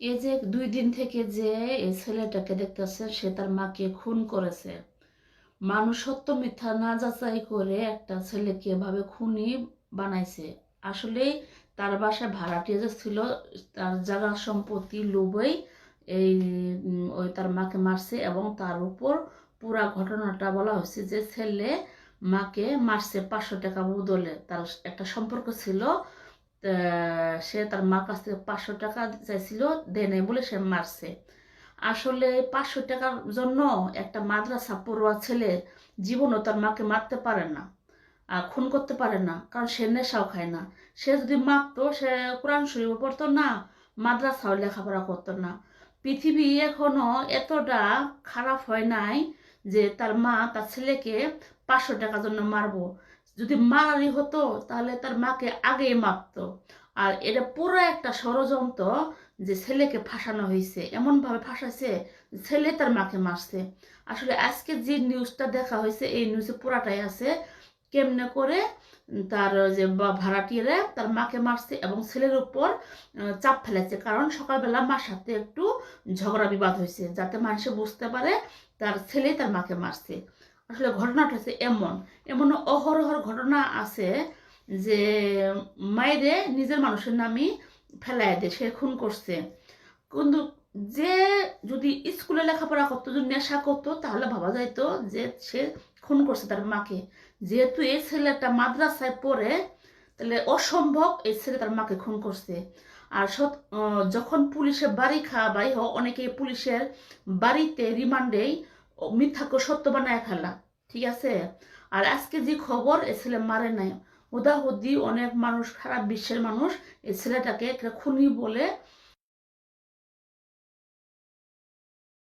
এই যে 2 দিন থেকে যে এই ছেলেটাকে দেখতেছে, সে তার মাকে খুন করেছে। মানুষ সত্য মিথ্যা না যাচাই করে একটা ছেলেকে এভাবে খুনি বানাইছে। আসলেই তার বাসায় ভাড়াটিয়া যে ছিল, তার জায়গা সম্পত্তি লোভেই এই ওই তার মাকে মারছে। এবং তার উপর পুরা ঘটনাটা বলা হয়েছে যে ছেলে মাকে মারছে 500 টাকা বদলে। তার একটা সম্পর্ক ছিল, সে তার মার কাছ থেকে 500 টাকা চাইছিল, দেয় নাই বলে সে মারছে। আসলে 500 টাকার জন্য একটা মাদ্রাসা পড়ুয়া ছেলে জীবনও তার মাকে মারতে পারে না, আর খুন করতে পারে না, কারণ সে নেশাও খায় না। সে যদি মারতো, সে কোরআন শরীফ পড়তো না, মাদ্রাসাও লেখাপড়া করতো না। পৃথিবী এখনো এতটা খারাপ হয় নাই যে তার মা তার ছেলেকে 500 টাকার জন্য মারবো। যদি মারারই হতো তাহলে তার মাকে আগেই মারতো। আর এটা পুরো একটা ষড়যন্ত্র, যে ছেলেকে ফাঁসানো হয়েছে, এমনভাবে ফাঁসাইছে ছেলে তার মাকে মারছে। আসলে আজকে যে নিউজটা দেখা হয়েছে, এই নিউজে পুরাটাই আছে কেমনে করে তার যে ভাড়াটিয়ারা তার মাকে মারছে এবং ছেলের উপর চাপ ফেলেছে। কারণ সকালবেলা মার সাথে একটু ঝগড়া বিবাদ হয়েছে, যাতে মানুষে বুঝতে পারে তার ছেলে তার মাকে মারছে। আসলে ঘটনাটা হচ্ছে এমন এমন অহরহর ঘটনা আছে যে মায়েরে নিজের মানুষের নামই ফেলাই দেয়, সে খুন করছে। কিন্তু যে যদি স্কুলে লেখাপড়া করতো, যদি নেশা করতো, তাহলে ভাবা যাইতো যে সে খুন করছে তার মাকে। যেহেতু এই ছেলেটা মাদ্রাসায় পড়ে, তাহলে অসম্ভব এই ছেলে তার মাকে খুন করছে। আর যখন পুলিশের বাড়ি খাওয়াবাই হোক, অনেকে পুলিশের বাড়িতে রিমান্ডেই মিথ্যাকে সত্য বানায় ফেলা, ঠিক আছে। আর আজকে যে খবর, এ ছেলে মারে নাই, হুদাহুদি অনেক মানুষ, সারা বিশ্বের মানুষ এই ছেলেটাকে একটা খুনি বলে